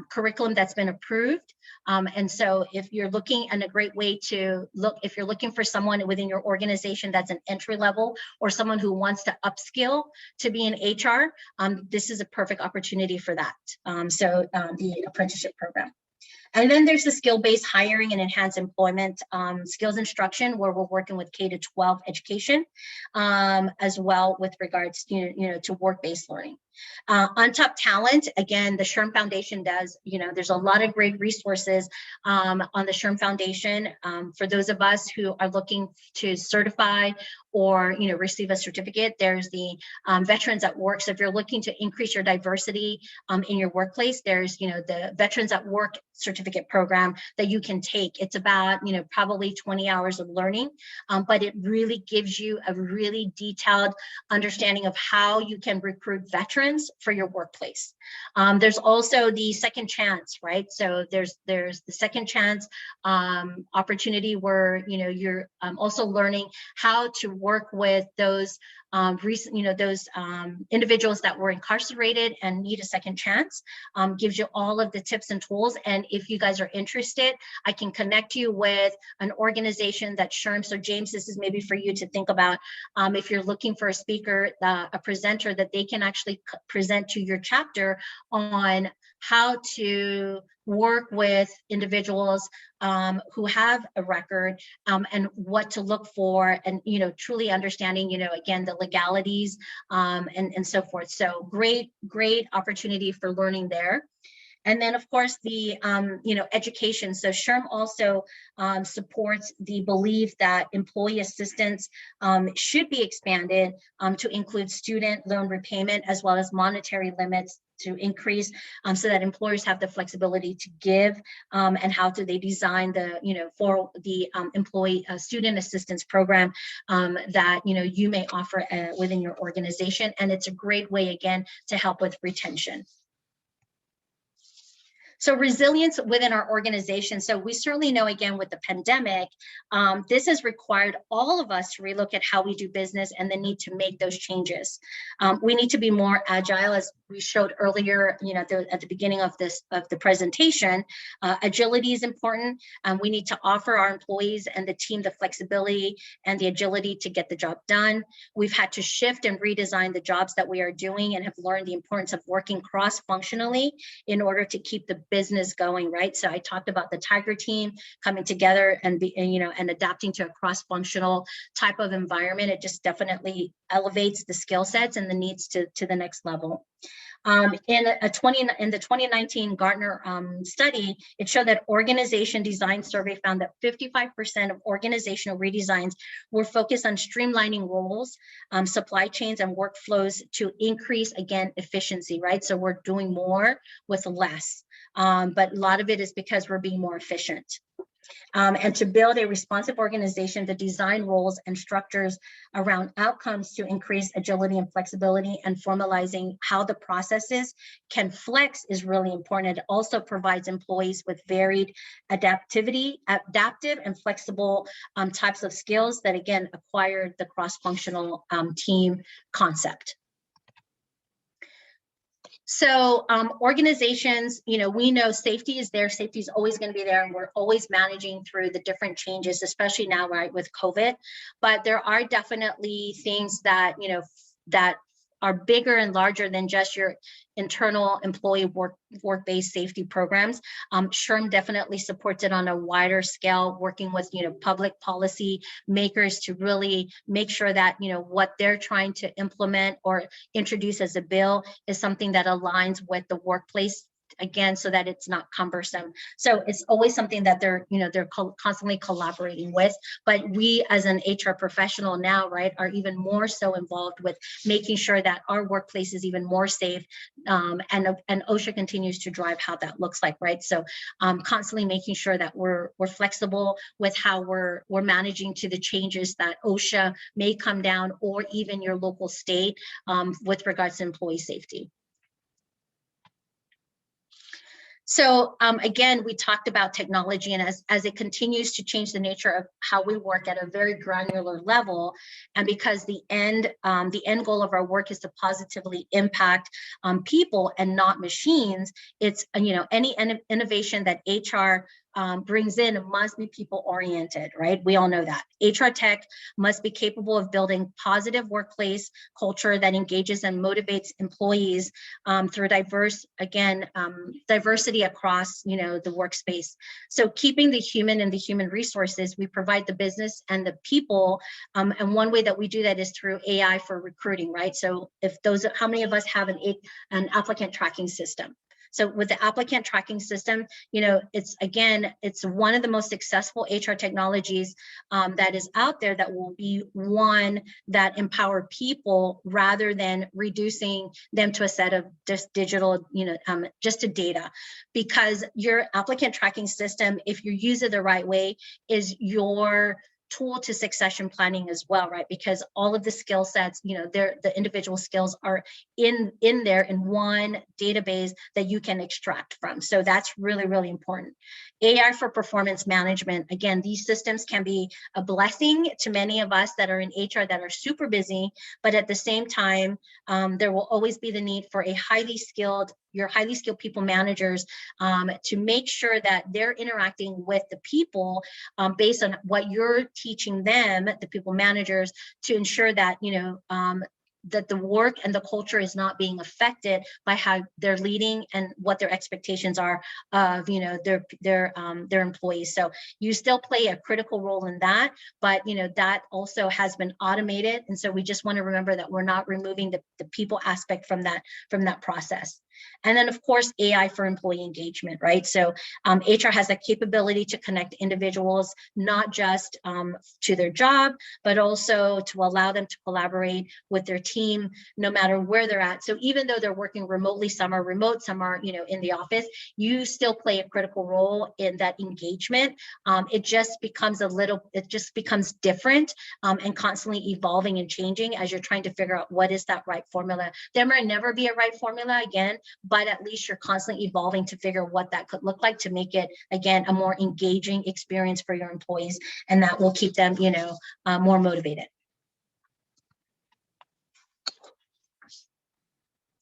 Speaker 2: curriculum that's been approved. And so if you're looking, and a great way to look, if you're looking for someone within your organization that's an entry level, or someone who wants to upskill to be in HR, this is a perfect opportunity for that. The apprenticeship program. And then there's the skill-based hiring and enhanced employment skills instruction, where we're working with K-12 education, as well with regards to work-based learning. On top talent, again, the SHRM Foundation does, there's a lot of great resources on the SHRM Foundation for those of us who are looking to certify or receive a certificate. There's the Veterans at Work. So if you're looking to increase your diversity in your workplace, there's the Veterans at Work certificate program that you can take. It's about probably 20 hours of learning, but it really gives you a really detailed understanding of how you can recruit veterans for your workplace. There's also the second chance, right? So there's the second chance opportunity, where you're also learning how to work with those individuals that were incarcerated and need a second chance. Gives you all of the tips and tools. And if you guys are interested, I can connect you with an organization that's SHRM. So James, this is maybe for you to think about. If you're looking for a speaker, a presenter, that they can actually present to your chapter on how to work with individuals who have a record, and what to look for, and truly understanding again the legalities and so forth. So great opportunity for learning there. And then, of course, the education. So SHRM also supports the belief that employee assistance should be expanded to include student loan repayment, as well as monetary limits to increase, so that employers have the flexibility to give, and how do they design the for the employee student assistance program that you may offer within your organization. And it's a great way, again, to help with retention. So resilience within our organization. So we certainly know, again, with the pandemic, this has required all of us to relook at how we do business and the need to make those changes. We need to be more agile, as we showed earlier, at the beginning of the presentation. Agility is important. We need to offer our employees and the team the flexibility and the agility to get the job done. We've had to shift and redesign the jobs that we are doing, and have learned the importance of working cross-functionally in order to keep the business going, right? So I talked about the Tiger team coming together and adapting to a cross-functional type of environment. It just definitely elevates the skill sets and the needs to the next level. In the 2019 Gartner study, it showed that organization design survey found that 55% of organizational redesigns were focused on streamlining roles, supply chains, and workflows to increase, again, efficiency, right? So we're doing more with less, but a lot of it is because we're being more efficient. And to build a responsive organization, to design roles and structures around outcomes to increase agility and flexibility, and formalizing how the processes can flex is really important. It also provides employees with varied adaptive and flexible types of skills that, again, acquire the cross-functional team concept. So organizations, we know safety is there. Safety is always going to be there, and we're always managing through the different changes, especially now, right, with COVID. But there are definitely things that, that are bigger and larger than just internal employee work-based safety programs. SHRM definitely supports it on a wider scale, working with, public policy makers to really make sure that, what they're trying to implement or introduce as a bill is something that aligns with the workplace, again, so that it's not cumbersome. So it's always something that they're constantly collaborating with. But we as an HR professional now, right, are even more so involved with making sure that our workplace is even more safe. And OSHA continues to drive how that looks like, right? So constantly making sure that we're flexible with how we're managing to the changes that OSHA may come down, or even your local state, with regards to employee safety. So again, we talked about technology, and as it continues to change the nature of how we work at a very granular level, and because the end goal of our work is to positively impact people and not machines, it's any innovation that HR brings in must be people oriented, right? We all know that. HR tech must be capable of building positive workplace culture that engages and motivates employees through diversity across, the workspace. So keeping the human and the human resources, we provide the business and the people. And one way that we do that is through AI for recruiting, right? So how many of us have an applicant tracking system? So with the applicant tracking system, it's one of the most successful HR technologies that is out there, that will be one that empower people rather than reducing them to a set of just digital, just to data. Because your applicant tracking system, if you use it the right way, is your tool to succession planning as well, right? Because all of the skill sets, the individual skills are in there in one database that you can extract from. So that's really, really important. AI for performance management. Again, these systems can be a blessing to many of us that are in HR that are super busy, but at the same time, there will always be the need for your highly skilled people managers to make sure that they're interacting with the people based on what you're teaching them, the people managers, to ensure that, that the work and the culture is not being affected by how they're leading and what their expectations are of, their employees. So you still play a critical role in that, but that also has been automated. And so we just want to remember that we're not removing the people aspect from that process. And then, of course, AI for employee engagement, right? So HR has a capability to connect individuals, not just to their job, but also to allow them to collaborate with their team, no matter where they're at. So even though they're working remotely, some are remote, some are, in the office, you still play a critical role in that engagement. It just becomes different and constantly evolving and changing as you're trying to figure out what is that right formula. There might never be a right formula again, but at least you're constantly evolving to figure what that could look like to make it, again, a more engaging experience for your employees, and that will keep them, more motivated.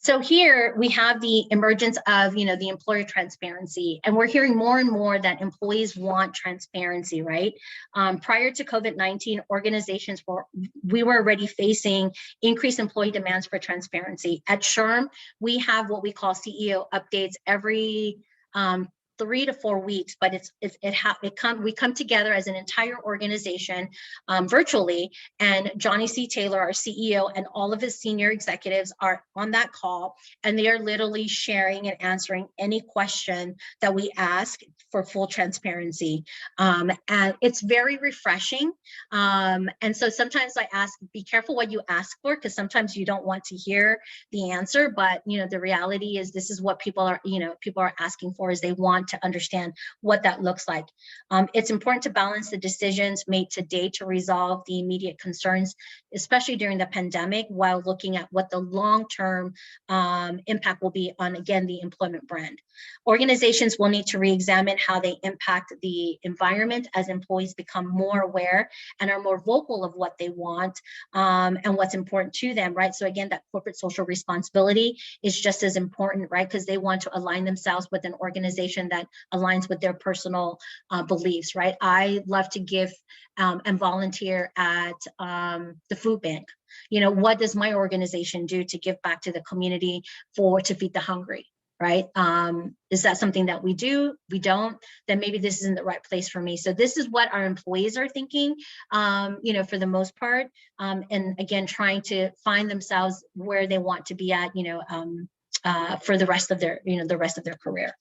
Speaker 2: So here we have the emergence of, the employer transparency, and we're hearing more and more that employees want transparency, right? Prior to COVID-19, organizations were already facing increased employee demands for transparency. At SHRM, we have what we call CEO updates every 3 to 4 weeks, but we come together as an entire organization virtually, and Johnny C. Taylor, our CEO, and all of his senior executives are on that call, and they are literally sharing and answering any question that we ask for full transparency. And it's very refreshing. And so sometimes I ask, be careful what you ask for, because sometimes you don't want to hear the answer, but the reality is this is what people are asking for, is they want to understand what that looks like. It's important to balance the decisions made today to resolve the immediate concerns, especially during the pandemic, while looking at what the long-term impact will be on, again, the employment brand. Organizations will need to re-examine how they impact the environment as employees become more aware and are more vocal of what they want and what's important to them, right? So again, that corporate social responsibility is just as important, right? Because they want to align themselves with an organization that that aligns with their personal beliefs, right? I love to give and volunteer at the food bank. You know, what does my organization do to give back to the community to feed the hungry, right? Is that something that we do? We don't, then maybe this isn't the right place for me. So this is what our employees are thinking, you know, for the most part. And again, trying to find themselves where they want to be at, you know, for the rest of their, you know, the rest of their career.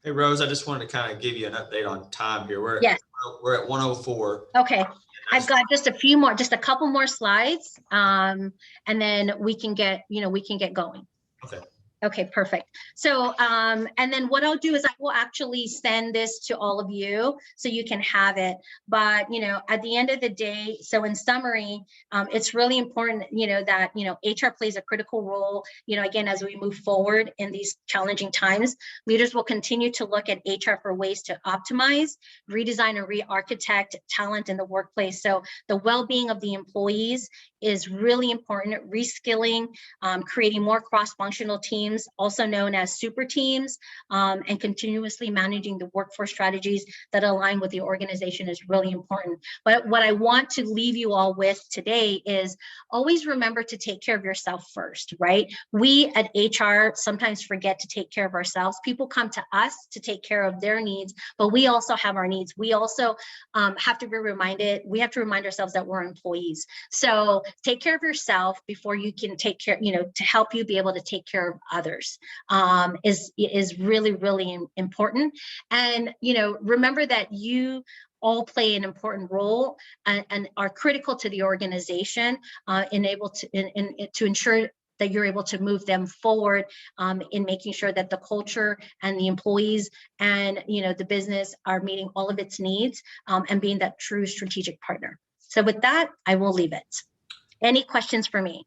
Speaker 1: Hey, Rose, I just wanted to kind of give you an update on time here. We're at 1:04.
Speaker 2: Okay. I've got just a couple more slides, and then we can get going.
Speaker 1: Okay.
Speaker 2: Okay, perfect. So, and then what I'll do is I will actually send this to all of you so you can have it. But, you know, at the end of the day, so in summary, it's really important, you know, that, you know, HR plays a critical role, you know, again, as we move forward in these challenging times. Leaders will continue to look at HR for ways to optimize, redesign, and re-architect talent in the workplace. So the well-being of the employees is really important. Reskilling, creating more cross-functional teams, also known as super teams, and continuously managing the workforce strategies that align with the organization is really important. But what I want to leave you all with today is always remember to take care of yourself first, right? We at HR sometimes forget to take care of ourselves. People come to us to take care of their needs, but we also have our needs. We also have to be reminded, we have to remind ourselves that we're employees. So take care of yourself before you can take care, you know, to help you be able to take care of others, is really, really important. And, you know, remember that you all play an important role and are critical to the organization, to ensure that you're able to move them forward, in making sure that the culture and the employees and, you know, the business are meeting all of its needs, and being that true strategic partner. So with that, I will leave it. Any questions for me?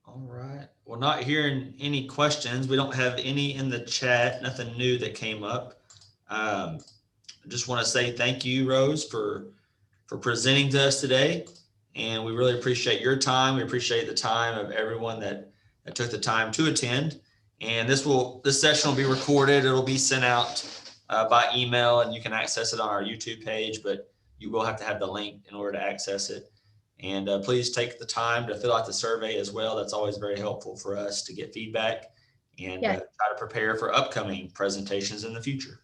Speaker 1: All right. Well, not hearing any questions. We don't have any in the chat, nothing new that came up. I just want to say thank you, Rose, for presenting to us today. And we really appreciate your time. We appreciate the time of everyone that took the time to attend. And this session will be recorded. It'll be sent out by email, and you can access it on our YouTube page, but you will have to have the link in order to access it. And please take the time to fill out the survey as well. That's always very helpful for us to get feedback and try to prepare for upcoming presentations in the future.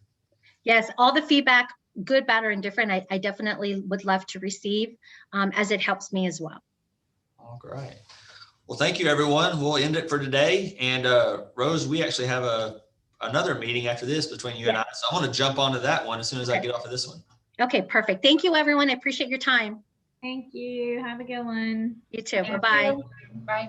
Speaker 2: Yes, all the feedback, good, bad, or indifferent, I definitely would love to receive, as it helps me as well.
Speaker 1: All right. Well, thank you, everyone. We'll end it for today. And Rose, we actually have another meeting after this between you and I. So I want to jump onto that one as soon as I get off of this one.
Speaker 2: Okay, perfect. Thank you, everyone. I appreciate your time.
Speaker 4: Thank you. Have a good one.
Speaker 2: You too. Bye-bye.
Speaker 4: Bye.